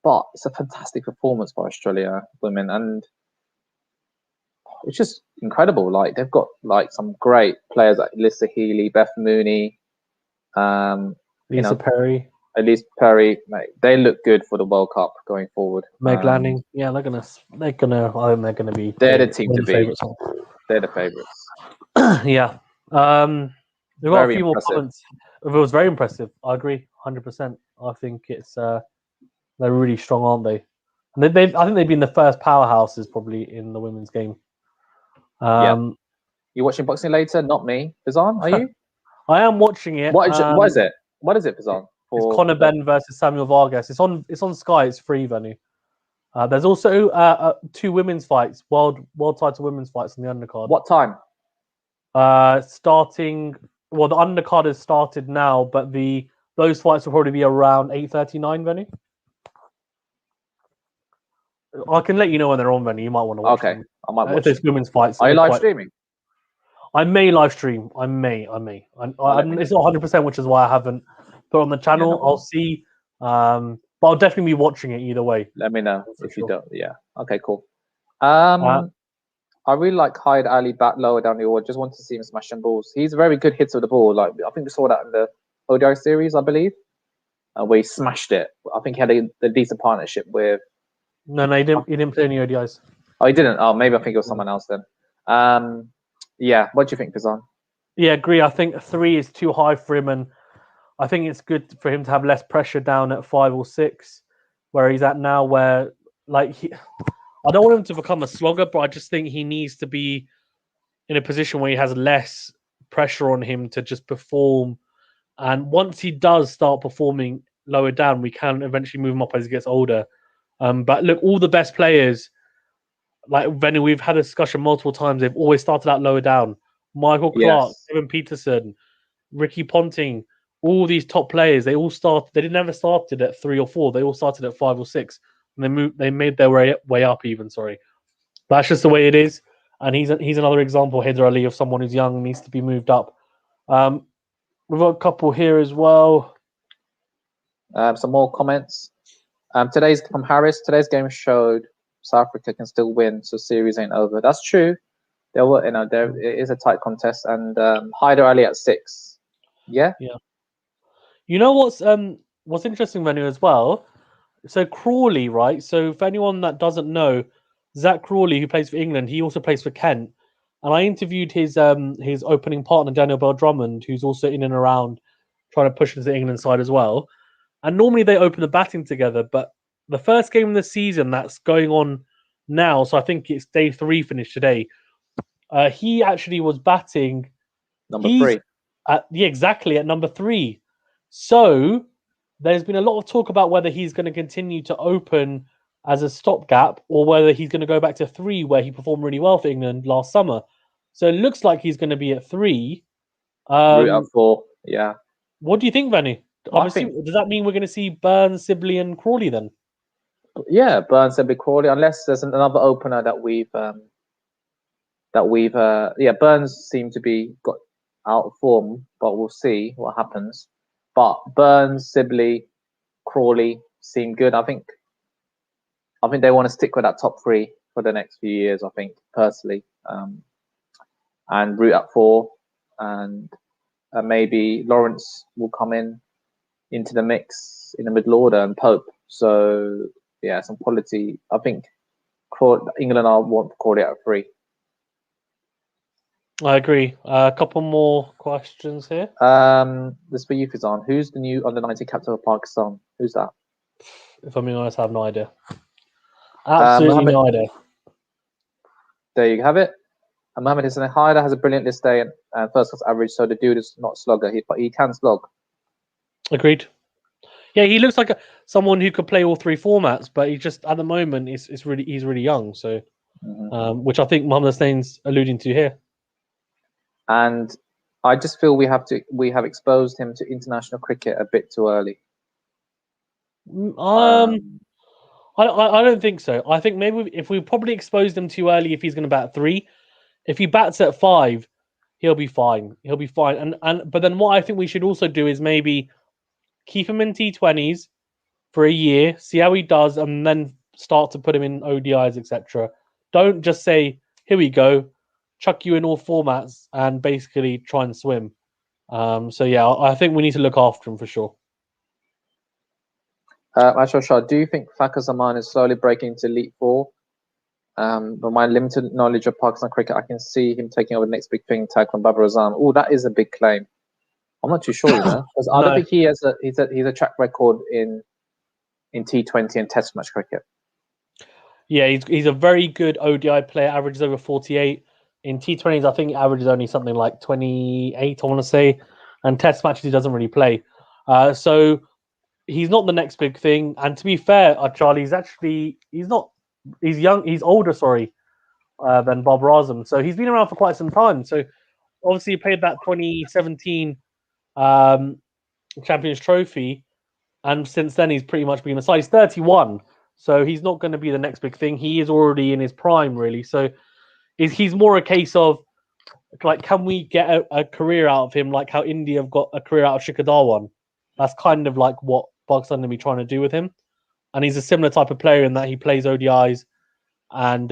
But it's a fantastic performance by Australia women, and it's just incredible. Like they've got like some great players like Alyssa Healy, Beth Mooney, Lisa Perry. Elise Perry, mate, they look good for the World Cup going forward. Meg Lanning, yeah, they're gonna. I think they're gonna be. They're the team to beat. They're the favourites. Yeah. We've got a few more comments. It was very impressive. I agree, 100%. I think it's they're really strong, aren't they? And I think they've been the first powerhouses probably in the women's game. Yeah. You watching boxing later? Not me. Bizarre, are you? I am watching it. What is it? What is it, Bizarre? It's Conor Benn versus Samuel Vargas. It's on Sky. It's free, Venu. There's also 2 women's fights, world title women's fights on the undercard. What time? Starting. Well, the undercard has started now, but those fights will probably be around 8:39, Venu. I can let you know when they're on, Venu. You might want to watch them. I might watch. If there's women's fights, are you live streaming? I may live stream. I may. It's not 100%, which is why I haven't put on the channel. Yeah, I'll see. But I'll definitely be watching it either way. Let me know if you don't. Yeah. Okay. Cool. I really like Hyde Ali back lower down the order. Just want to see him smash some balls. He's a very good hitter of the ball. Like I think we saw that in the ODI series, I believe, where he smashed it. I think he had a decent partnership with. No, he didn't. He didn't play any ODIs. Oh, he didn't. Oh, maybe I think it was someone else then. Yeah. What do you think, Pizan? Yeah, agree. I think 3 is too high for him, and I think it's good for him to have less pressure down at 5 or 6, where he's at now. Where I don't want him to become a slogger, but I just think he needs to be in a position where he has less pressure on him to just perform. And once he does start performing lower down, we can eventually move him up as he gets older. But look, all the best players, like Venu, we've had a discussion multiple times. They've always started out lower down. Michael Clark, Kevin Peterson, Ricky Ponting, all these top players, they all started. They never started at 3 or 4. They all started at 5 or 6, and they made their way up. Even that's just the way it is. And he's another example, Hyder Ali, of someone who's young and needs to be moved up. We've got a couple here as well. Some more comments. Today's from Harris. Today's game showed South Africa can still win, so series ain't over. That's true. There is a tight contest, and Hyder Ali at 6. Yeah. You know what's interesting, Venu, as well. So Crawley, right? So for anyone that doesn't know, Zach Crawley, who plays for England, he also plays for Kent. And I interviewed his opening partner, Daniel Bell-Drummond, who's also in and around trying to push into the England side as well. And normally they open the batting together, but the first game of the season that's going on now, so I think it's day 3 finished today, he actually was batting number 3. Exactly, at number 3. So there's been a lot of talk about whether he's going to continue to open as a stopgap or whether he's going to go back to 3, where he performed really well for England last summer. So it looks like he's going to be at 3. Root at 4, yeah. What do you think, Venu? Does that mean we're going to see Burns, Sibley, and Crawley then? Yeah, Burns, Sibley, Crawley, unless there's another opener that Burns seemed to be got out of form, but we'll see what happens. But Burns, Sibley, Crawley seem good. I think they want to stick with that top 3 for the next few years. I think personally, and root at 4, and maybe Lawrence will come into the mix in the middle order, and Pope. So yeah, some quality. I think England want Crawley at 3. I agree. A couple more questions here. This for you, Fizan. Who's the new under-19 captain of Pakistan? Who's that? If I'm being honest, I have no idea. Absolutely no idea. There you have it. Mohammed Hussain Hyder has a brilliant list day and first-class average, so the dude is not a slugger, but he can slog. Agreed. Yeah, he looks like someone who could play all 3 formats, but he just at the moment he's really young. So, which I think Mohammed Hussain's alluding to here. And I just feel we have exposed him to international cricket a bit too early. I don't think so. I think maybe if we probably exposed him too early, if he's going to bat 3, if he bats at 5, he'll be fine. He'll be fine. But then what I think we should also do is maybe keep him in T20s for a year, see how he does, and then start to put him in ODIs, etc. Don't just say, "Here we go, chuck you in all formats," and basically try and swim. So yeah, I think we need to look after him for sure. Ashar Shah, do you think Fakhar Zaman is slowly breaking into Elite Four? But my limited knowledge of Pakistan cricket, I can see him taking over the next big thing, tackling Babar Azam. Oh, that is a big claim. I'm not too sure, because I don't think he has he's a track record in T20 and Test match cricket. Yeah, he's a very good ODI player. Averages over 48 in T20s. I think he averages only something like 28. I want to say, and Test matches he doesn't really play. So he's not the next big thing. And to be fair, Charlie, he's not. He's young. He's older. Sorry, than Bob Razum. So he's been around for quite some time. So obviously he played that 2017 Champions Trophy, and since then he's pretty much been aside. He's 31, so he's not going to be the next big thing. He is already in his prime, really. So he's more a case of like, can we get a career out of him, like how India have got a career out of Shikhar Dhawan? That's kind of like what Pakistan going to be trying to do with him. And he's a similar type of player in that he plays ODIs, and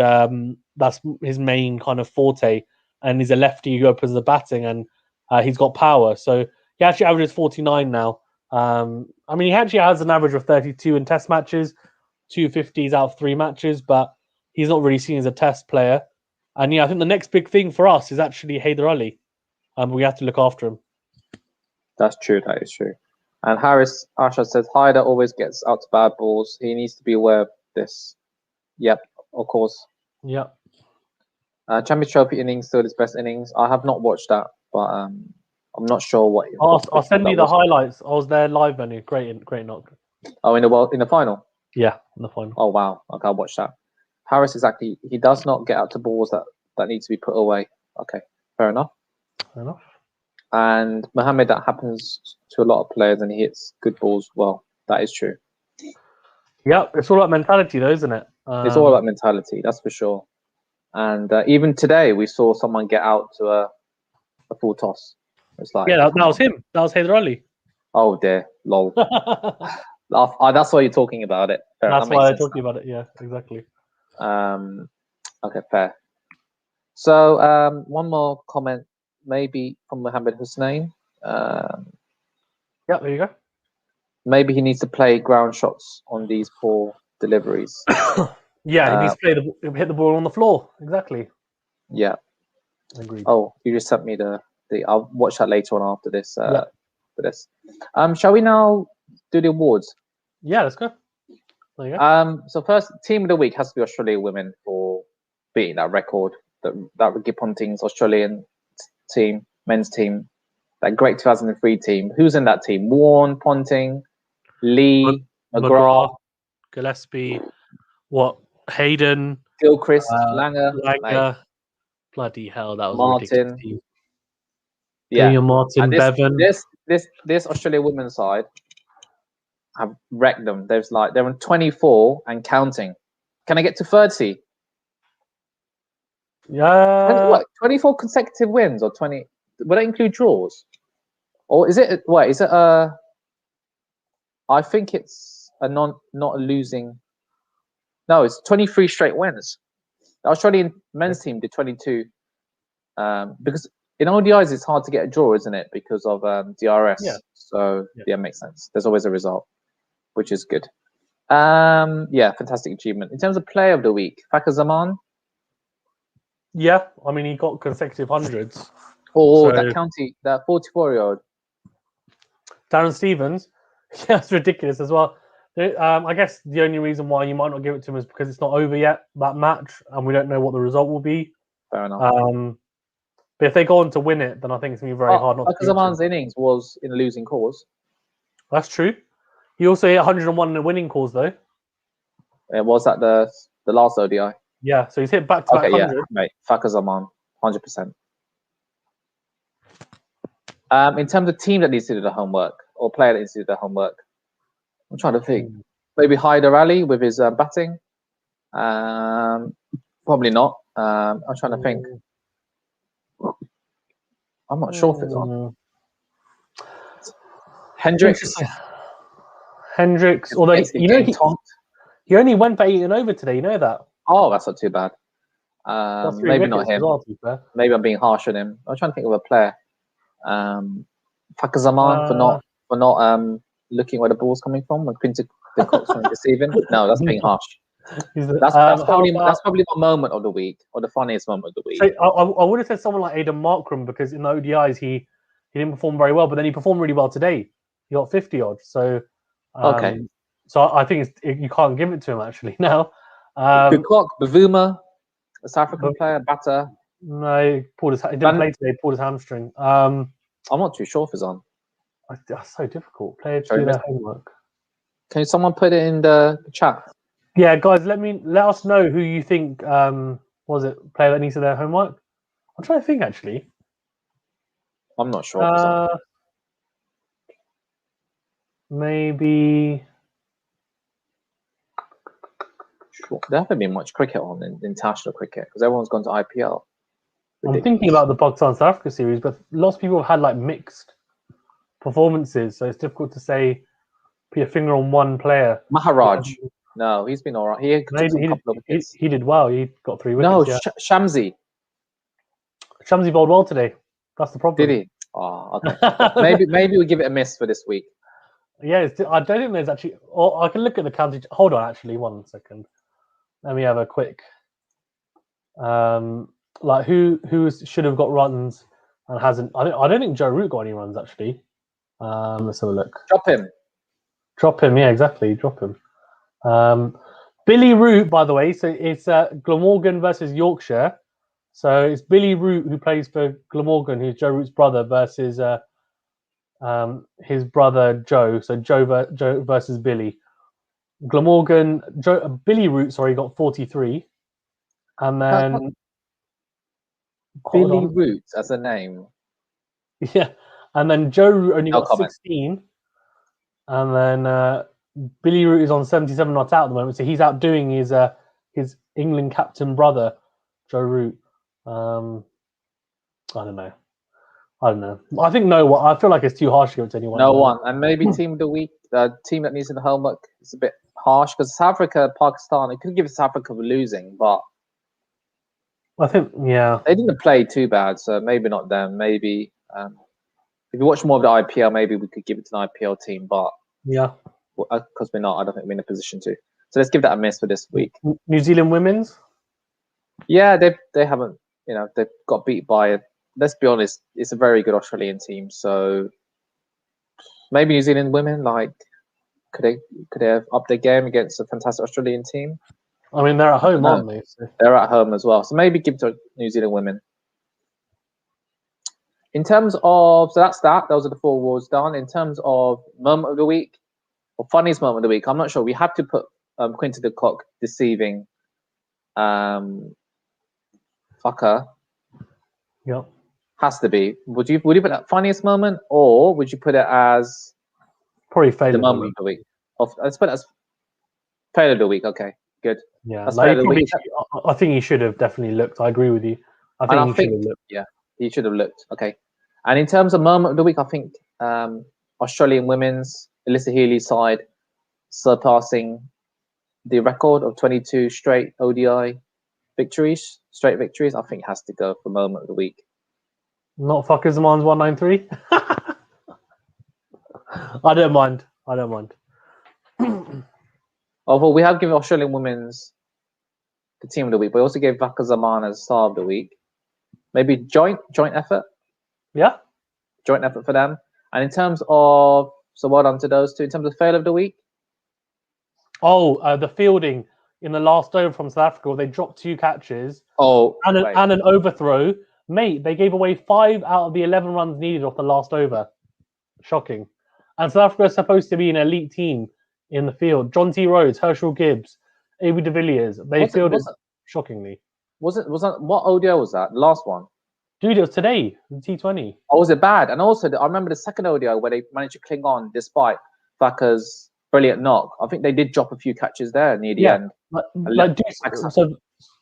that's his main kind of forte. And he's a lefty who opens the batting, and he's got power. So he actually averages 49 now. I mean, he actually has an average of 32 in Test matches, 250s out of 3 matches, but he's not really seen as a Test player. And yeah, I think the next big thing for us is actually Haider Ali. We have to look after him. That's true. That is true. And Harris Asha says Haider always gets out to bad balls. He needs to be aware of this. Yep, of course. Yep. Champions Trophy innings still his best innings. I have not watched that, but I'm not sure what. I'll send you the highlights. I was there live, Venu. Great knock. Oh, in the final. Yeah, in the final. Oh wow. Okay, I'll watch that. Harris exactly. He does not get out to balls that need to be put away. Okay, fair enough. Fair enough. And Mohammed, that happens to a lot of players, and he hits good balls well. That is true. Yeah, it's all about mentality, though, isn't it? It's all about mentality, that's for sure. And even today, we saw someone get out to a full toss. It's like, yeah, that was him. That was Haider Ali. Oh dear, lol. That's why you're talking about it. Fair. That's why I'm talking about it. Yeah, exactly. Okay, fair. So one more comment, maybe from Mohammed Hussain. Yeah, there you go. Maybe he needs to play ground shots on these poor deliveries. Yeah, he needs to hit the ball on the floor. Exactly. Yeah. Agreed. Oh, you just sent me the. I'll watch that later on after this. For this. Shall we now do the awards? Yeah, let's go. There you go. So first, team of the week has to be Australia women for beating that record. That Ricky Ponting's Australian team, men's team, that great 2003 team. Who's in that team? Warren, Ponting, Lee, McGrath, Gillespie, Hayden, Gilchrist, Langer. Bloody hell, that was Martin. Ridiculous. Yeah, Martin, Bevan. This Australia women's side have wrecked them. They're on 24 and counting. Can I get to 30? Yeah. What, 24 consecutive wins or 20? Would that include draws? Or is it? What is it? I think it's not a losing. No, it's 23 straight wins. The Australian men's team did 22. Because in ODIs it's hard to get a draw, isn't it? Because of DRS. Yeah. So yeah, makes sense. There's always a result, which is good. Yeah, fantastic achievement. In terms of player of the week, Fakhar Zaman. Yeah, I mean he got consecutive hundreds. That 44-year-old. Darren Stevens. Yeah, it's ridiculous as well. I guess the only reason why you might not give it to him is because it's not over yet, that match, and we don't know what the result will be. Fair enough. But if they go on to win it, then I think it's going to be very hard not to. Fakhar Zaman's innings was in a losing cause. That's true. He also hit 101 in a winning cause, though. Was that the last ODI? Yeah, so he's hit back-to-back 100. Yeah, mate. Fakhar Zaman, 100%. In terms of team that needs to do the homework, or player that needs to do the homework, I'm trying to think. Maybe Hyder Ali with his batting. Probably not. I'm trying to think. I'm not sure if it's on. Hendricks. Hendricks, although he only went for 8 and over today. You know that? Oh, that's not too bad. Maybe not him. Well, to be fair. Maybe I'm being harsh on him. I'm trying to think of a player. Fakir Zaman for not looking where the ball's coming from when Quinton de Kock's trying to deceive him. No, that's being harsh. That's probably my moment of the week, or the funniest moment of the week. So I would have said someone like Aidan Markram, because in the ODIs he didn't perform very well, but then he performed really well today. He got 50 odd. So okay. So I think you can't give it to him actually now. De Kock, Bavuma, a South African player, batter. No, he didn't play today. He pulled his hamstring. I'm not too sure if it's on. That's so difficult. Players do their homework. Can someone put it in the chat? Yeah, guys, let us know who you think was it player that needs to do their homework. I'm trying to think actually. I'm not sure. If it's on. Maybe. Sure. There hasn't been much cricket on in international cricket because everyone's gone to IPL. Ridiculous. I'm thinking about the Pakistan South Africa series, but lots of people have had like mixed performances, so it's difficult to say. Put your finger on one player. Maharaj. No, he's been all right. He did well. He got 3 wickets. No, Shamsi. Shamsi bowled well today. That's the problem. Did he? Oh, okay. maybe we give it a miss for this week. Yeah, I don't think there's actually. I can look at the county. Hold on, actually, 1 second. Let me have a quick. Like who should have got runs and hasn't. I don't think Joe Root got any runs actually. Let's have a look. Drop him, yeah, exactly. Drop him. Billy Root, by the way, so it's Glamorgan versus Yorkshire. So it's Billy Root who plays for Glamorgan, who's Joe Root's brother, versus his brother Joe. So Joe versus Billy. Glamorgan, Billy Root, sorry, got 43. And then Billy Root as a name. Yeah. And then Joe Root only got 16. And then Billy Root is on 77 not out at the moment, so he's outdoing his England captain brother, Joe Root. I don't know. I think no one. I feel like it's too harsh to give it to anyone. No one, and maybe team of the week, team that needs the homework. It's a bit harsh because South Africa, Pakistan. It could give South Africa for losing, but I think they didn't play too bad, so maybe not them. Maybe if you watch more of the IPL, maybe we could give it to an IPL team, but. Yeah, because we're not. I don't think we're in a position to. So let's give that a miss for this week. New Zealand women's. Yeah, they haven't. They've got beat by. Let's be honest. It's a very good Australian team. So maybe New Zealand women could they have upped their game against a fantastic Australian team? I mean, they're at home, aren't they? So. They're at home as well. So maybe give it to New Zealand women. In terms of, so that's that. Those are the 4 awards done. In terms of moment of the week or funniest moment of the week, I'm not sure. We have to put Quinton de Kock deceiving fucker. Yeah. Has to be. Would you put that funniest moment, or would you put it as probably failure the moment of the week? Let's put it as failure of the week. Okay, good. Yeah, I think he should have definitely looked. I agree with you. I think he should have looked. Yeah. He should have looked. Okay. And in terms of moment of the week, I think Australian women's Alyssa Healy's side surpassing the record of 22 straight ODI victories. I think has to go for moment of the week. Not fuckers Zaman's 193. I don't mind. Although we have given Australian women's the team of the week, but we also gave Vaka Zaman as star of the week. Maybe joint effort. Yeah. Joint effort for them. And in terms of, so well done to those two. In terms of fail of the week. The fielding in the last over from South Africa, they dropped 2 catches. And an overthrow. Mate, they gave away 5 out of the 11 runs needed off the last over. Shocking. And South Africa is supposed to be an elite team in the field. John T. Rhodes, Herschel Gibbs, A.B. de Villiers. They fielded shockingly. What ODI was that? The last one? Dude, it was today, the T20. Oh, was it bad? And also, I remember the second ODI where they managed to cling on despite Vaka's brilliant knock. I think they did drop a few catches there near the end.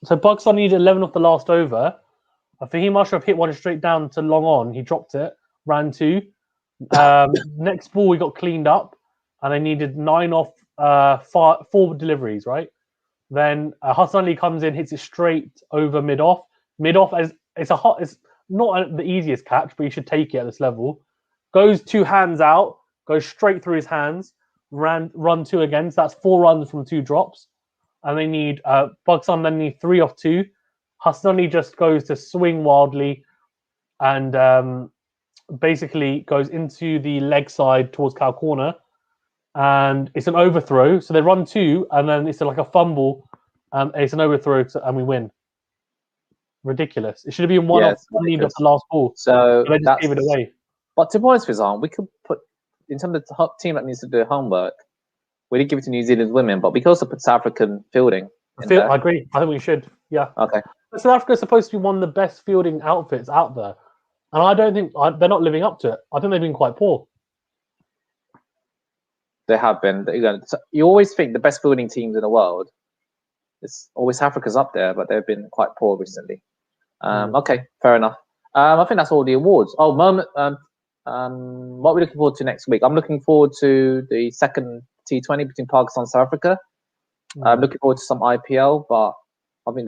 So Pakistan needed 11 off the last over. I think he must have hit one straight down to long on. He dropped it, ran 2. Next ball, we got cleaned up, and they needed 9 off 4 deliveries, right? Then Hassan Ali comes in, hits it straight over mid off. Mid off it's not the easiest catch, but you should take it at this level. Goes 2 hands out, goes straight through his hands. Run 2 again. So that's 4 runs from 2 drops, and they need Pakistan then need 3 off 2. Hassan Ali just goes to swing wildly, and basically goes into the leg side towards cow corner, and it's an overthrow. So they run 2, and then it's like a fumble, and it's an overthrow, and we win. Ridiculous! It should have been one off lead of the last ball. So they just gave it away. But to be honest, Fizan, we could put in terms of the team that needs to do homework. We did give it to New Zealand's women, but because of South African fielding, I agree. I think we should. Yeah. Okay. But South Africa is supposed to be one of the best fielding outfits out there, and I don't think they're not living up to it. I think they've been quite poor. They have been. You always think the best fielding teams in the world, it's always Africa's up there, but they've been quite poor recently. Okay, fair enough. I think that's all the awards. Oh, moment. What are we looking forward to next week? I'm looking forward to the second T20 between Pakistan and South Africa. I'm looking forward to some IPL, but I think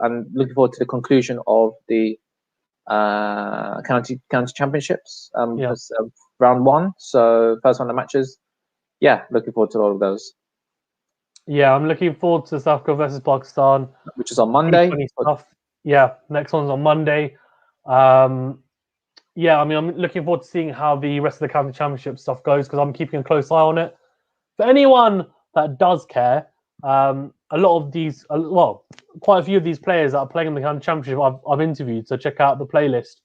I'm looking forward to the conclusion of the county championships. Round 1. So first one of the matches. Yeah, looking forward to all of those. Yeah, I'm looking forward to South Africa versus Pakistan, which is on Monday. Yeah, next one's on Monday. Yeah, I mean, I'm looking forward to seeing how the rest of the county championship stuff goes, because I'm keeping a close eye on it. For anyone that does care, a lot of these, quite a few of these players that are playing in the county championship, I've interviewed. So check out the playlist,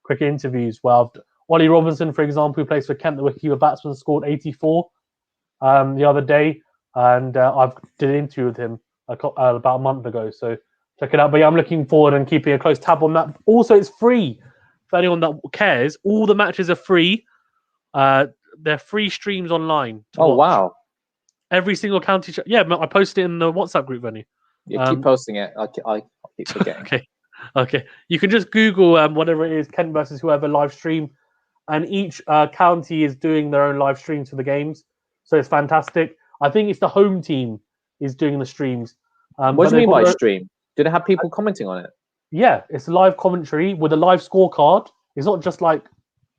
cricket interviews. Well, Ollie Robinson, for example, who plays for Kent, the wicketkeeper batsman, scored 84 the other day, and I've did an interview with him about a month ago. So check it out. But yeah, I'm looking forward and keeping a close tab on that. Also, it's free for anyone that cares. All the matches are free. They're free streams online. Oh, wow. Every single county. Yeah, I posted it in the WhatsApp group, Venu. Yeah, keep posting it. I keep forgetting. Okay. You can just Google whatever it is, Kent versus whoever live stream, and each county is doing their own live streams for the games. So it's fantastic. I think it's the home team is doing the streams. What do you mean by stream? Do they have people commenting on it? Yeah, it's a live commentary with a live scorecard. It's not just like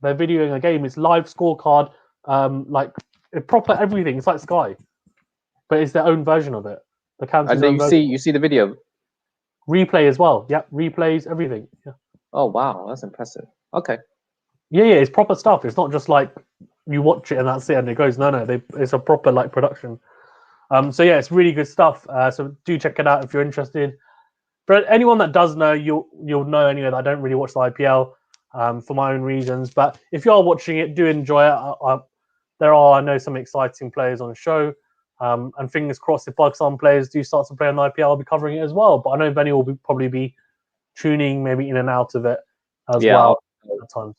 they're videoing a game. It's live scorecard, like proper everything. It's like Sky, but it's their own version of it. The county. And then you see the video, replay as well. Yeah, replays, everything. Yeah. Oh wow, that's impressive. Okay. Yeah, it's proper stuff. It's not just like you watch it and that's it and it goes. No, it's a proper like production. So yeah, it's really good stuff. So do check it out if you're interested. For anyone that does know, you'll know anyway that I don't really watch the IPL for my own reasons. But if you are watching it, do enjoy it. There are, I know, some exciting players on the show. And fingers crossed, if Pakistan players do start to play on the IPL, I'll be covering it as well. But I know Venu will probably be tuning maybe in and out of it as well at times.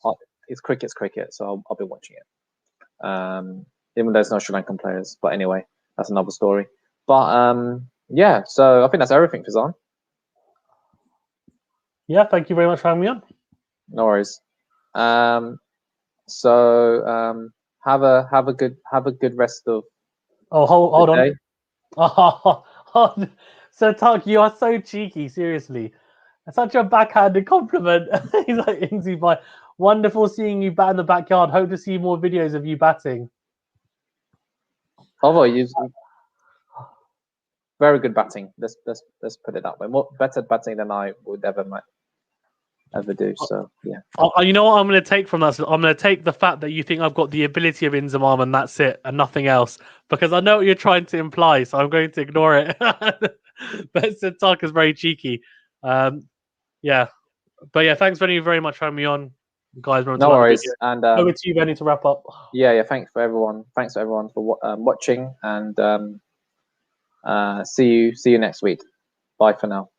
It's cricket, so I'll be watching it. Even though there's no Sri Lankan players. But anyway, that's another story. But yeah, so I think that's everything, Fizan. Yeah, thank you very much for having me on. No worries. So have a good rest of. Oh, hold on. So Tark, you are so cheeky. Seriously, such a backhanded compliment. He's like, Inzi, bye. Wonderful seeing you bat in the backyard. Hope to see more videos of you batting. Although you very good batting. Let's put it that way. More better batting than I would ever do. So yeah. You know what I'm going to take from that? I'm going to take the fact that you think I've got the ability of Inzamam and that's it and nothing else, because I know what you're trying to imply. So I'm going to ignore it. But Siddharth is very cheeky. Yeah, but yeah, thanks very much for having me on, guys. No worries. And over to you, Benny, to wrap up. Yeah. Thanks for everyone for watching, and see you next week. Bye for now.